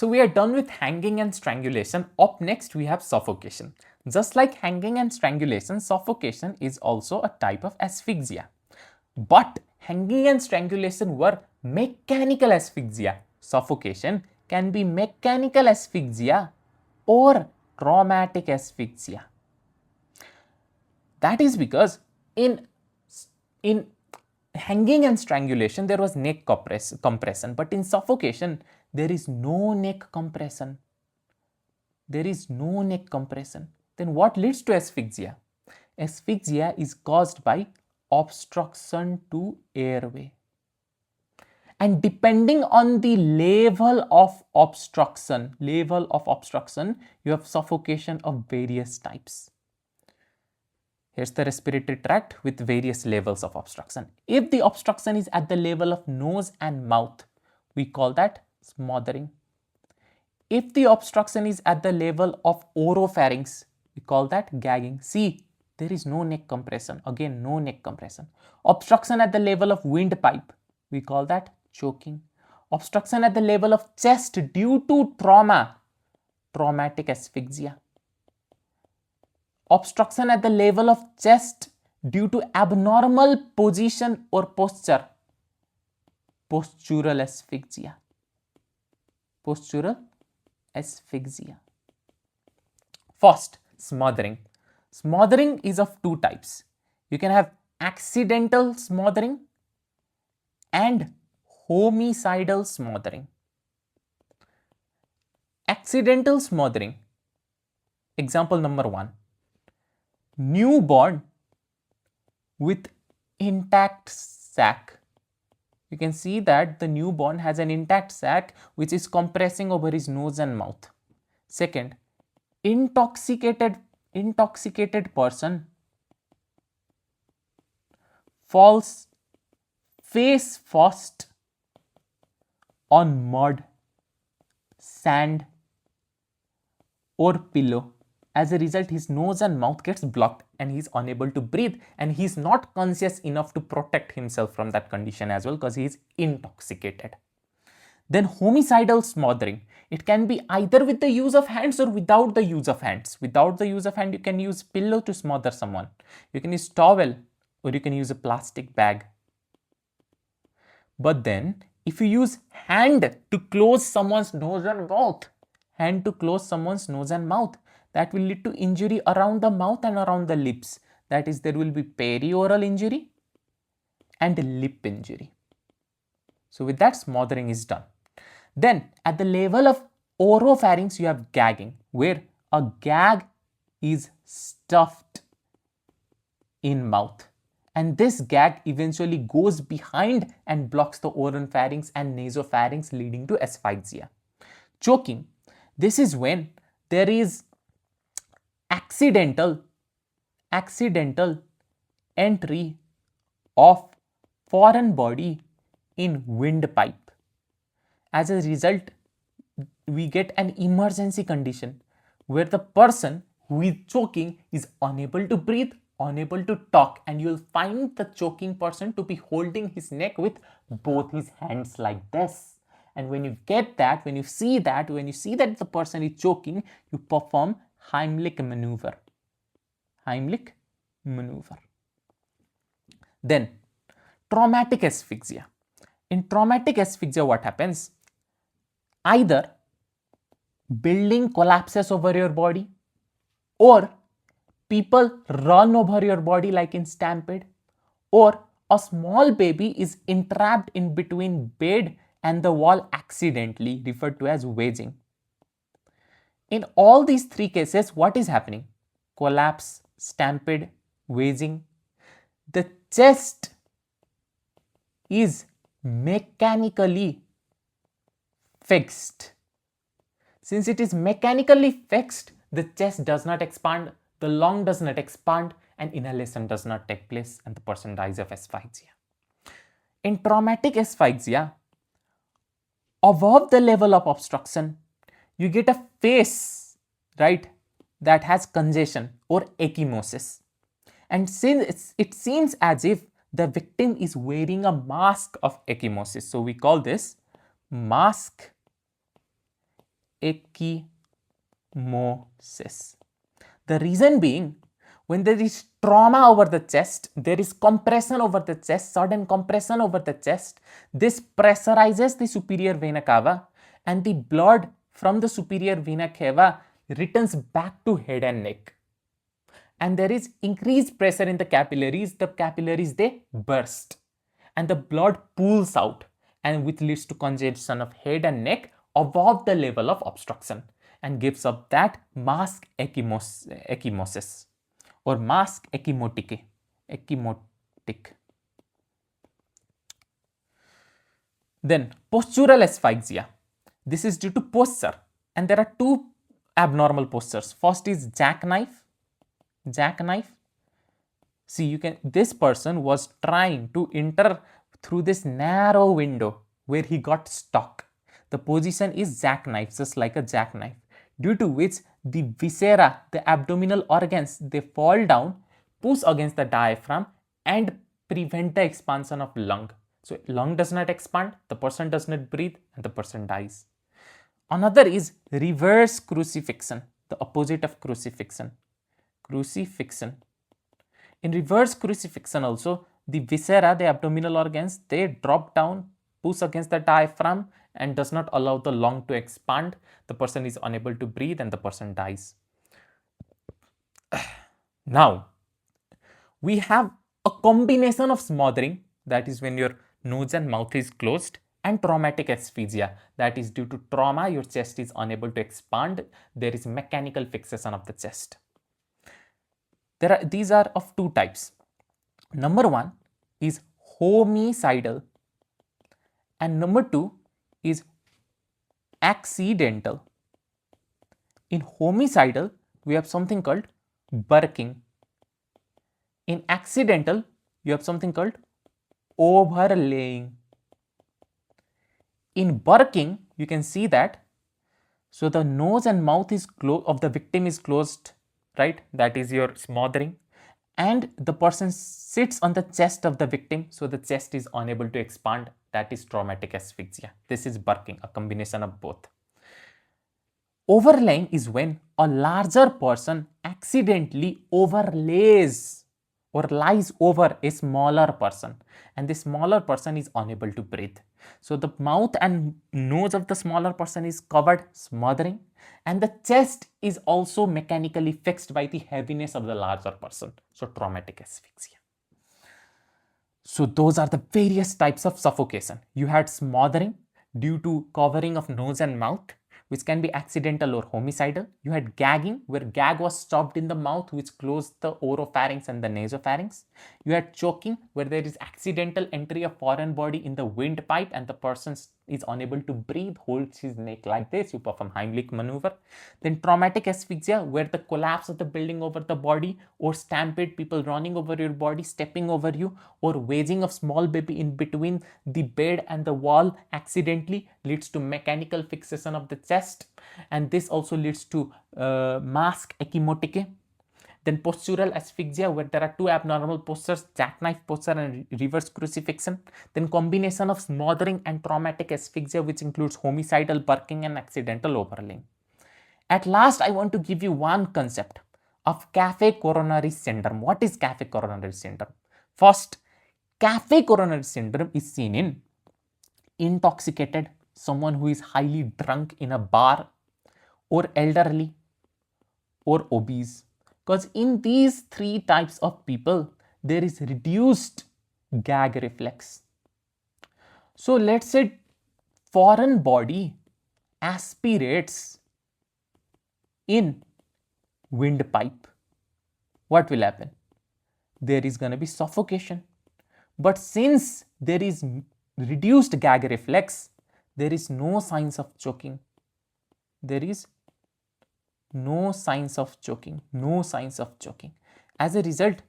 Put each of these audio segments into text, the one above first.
So we are done with hanging and strangulation. Up next we have suffocation. Just like hanging and strangulation, suffocation is also a type of asphyxia. But hanging and strangulation were mechanical asphyxia. Suffocation can be mechanical asphyxia or traumatic asphyxia. That is because in hanging and strangulation there was neck compression, but in suffocation there is no neck compression. There is no neck compression. Then what leads to asphyxia? Asphyxia is caused by obstruction to airway. And depending on the level of obstruction, you have suffocation of various types. Here's the respiratory tract with various levels of obstruction. If the obstruction is at the level of nose and mouth, we call that smothering. If the obstruction is at the level of oropharynx, we call that gagging. See, there is no neck compression. Again, no neck compression. Obstruction at the level of windpipe, we call that choking. Obstruction at the level of chest due to trauma, traumatic asphyxia. Obstruction at the level of chest due to abnormal position or posture, postural asphyxia. Postural asphyxia. First, smothering. Smothering is of two types. You can have accidental smothering and homicidal smothering. Accidental smothering. Example number 1. Newborn with intact sac. You can see that the newborn has an intact sac which is compressing over his nose and mouth. Second, intoxicated person falls face first on mud, sand or pillow. As a result, his nose and mouth gets blocked and he is unable to breathe, and he is not conscious enough to protect himself from that condition as well because he is intoxicated. Then homicidal smothering. It can be either with the use of hands or without the use of hands. Without the use of hand, you can use pillow to smother someone. You can use towel or you can use a plastic bag. But then if you use hand to close someone's nose and mouth, that will lead to injury around the mouth and around the lips. That is, there will be perioral injury and lip injury. So with that, smothering is done. Then at the level of oropharynx, you have gagging, where a gag is stuffed in mouth. And this gag eventually goes behind and blocks the oropharynx and nasopharynx, leading to asphyxia. Choking. This is when there is accidental entry of foreign body in windpipe. As a result, we get an emergency condition where the person who is choking is unable to breathe, unable to talk, and you'll find the choking person to be holding his neck with both his hands like this. And when you get that, when you see that the person is choking, you perform Heimlich maneuver. Then traumatic asphyxia. In traumatic asphyxia, what happens? Either building collapses over your body, or people run over your body like in stampede, or a small baby is entrapped in between bed and the wall accidentally, referred to as wedging. In all these three cases, what is happening? Collapse, stampede, wedging. The chest is mechanically fixed. Since it is mechanically fixed, the chest does not expand, the lung does not expand, and inhalation does not take place, and the person dies of asphyxia. In traumatic asphyxia, above the level of obstruction, you get a face, right, that has congestion or ecchymosis. And since it seems as if the victim is wearing a mask of ecchymosis, so we call this mask ecchymosis. The reason being, when there is trauma over the chest, there is compression over the chest, sudden compression over the chest. This pressurizes the superior vena cava, and the blood from the superior vena cava returns back to head and neck. And there is increased pressure in the capillaries they burst, and the blood pools out, and which leads to congestion of head and neck above the level of obstruction, and gives up that mask ecchymosis or mask ecchymotic. Then postural asphyxia. This is due to posture, and there are two abnormal postures. First is jackknife. See, this person was trying to enter through this narrow window where he got stuck. The position is jackknife, just like a jackknife, due to which the viscera, the abdominal organs, they fall down, push against the diaphragm and prevent the expansion of lung. So lung does not expand, the person does not breathe, and the person dies. Another is reverse crucifixion, the opposite of crucifixion. In reverse crucifixion also, the viscera, the abdominal organs, they drop down, push against the diaphragm and does not allow the lung to expand. The person is unable to breathe and the person dies. Now, we have a combination of smothering, that is when your nose and mouth is closed, and traumatic asphyxia, that is due to trauma, your chest is unable to expand, there is mechanical fixation of the chest. These are of two types. Number one is homicidal, and number two is accidental. In homicidal, we have something called barking. In accidental, you have something called overlaying. In barking, you can see that, so the nose and mouth is of the victim is closed, right? That is your smothering, and the person sits on the chest of the victim, so the chest is unable to expand. That is traumatic asphyxia. This is barking, a combination of both. Overlaying is when a larger person accidentally overlays or lies over a smaller person, and the smaller person is unable to breathe. So the mouth and nose of the smaller person is covered, smothering, and the chest is also mechanically fixed by the heaviness of the larger person. So traumatic asphyxia. So those are the various types of suffocation. You had smothering due to covering of nose and mouth, which can be accidental or homicidal. You had gagging, where gag was stopped in the mouth, which closed the oropharynx and the nasopharynx. You had choking, where there is accidental entry of foreign body in the windpipe and the person is unable to breathe, holds his neck like this, you perform Heimlich maneuver. Then traumatic asphyxia, where the collapse of the building over the body, or stampede, people running over your body, stepping over you, or wedging of small baby in between the bed and the wall accidentally, leads to mechanical fixation of the chest, and this also leads to mask ecchymotic. Then postural asphyxia, where there are two abnormal postures, jackknife posture and reverse crucifixion. Then combination of smothering and traumatic asphyxia, which includes homicidal, barking and accidental overlaying. At last, I want to give you one concept of cafe coronary syndrome. What is cafe coronary syndrome? First, cafe coronary syndrome is seen in intoxicated, someone who is highly drunk in a bar, or elderly, or obese. Because in these three types of people, there is reduced gag reflex. So let's say foreign body aspirates in windpipe. What will happen? There is going to be suffocation. But since there is reduced gag reflex, there is no signs of choking. There is no signs of choking. As a result,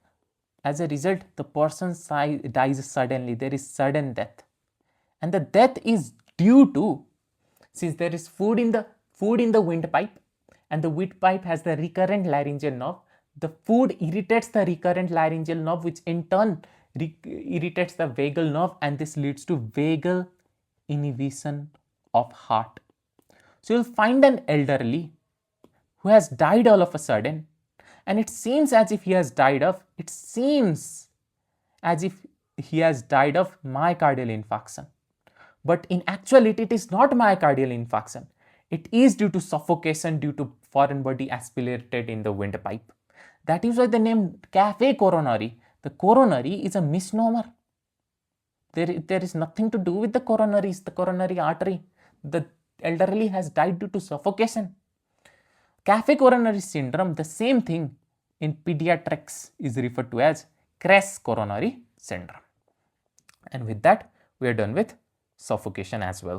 the person dies suddenly. There is sudden death, and the death is due to, since there is food in the windpipe, and the windpipe has the recurrent laryngeal nerve. The food irritates the recurrent laryngeal nerve, which in turn irritates the vagal nerve, and this leads to vagal inhibition of heart. So you'll find an elderly who has died all of a sudden, and it seems as if he has died of myocardial infarction. But in actuality, it is not myocardial infarction. It is due to suffocation due to foreign body aspirated in the windpipe. That is why the name cafe coronary. The coronary is a misnomer. There is nothing to do with the coronary artery. The elderly has died due to suffocation. Cafe coronary syndrome, the same thing in pediatrics, is referred to as Kress coronary syndrome. And with that, we are done with suffocation as well.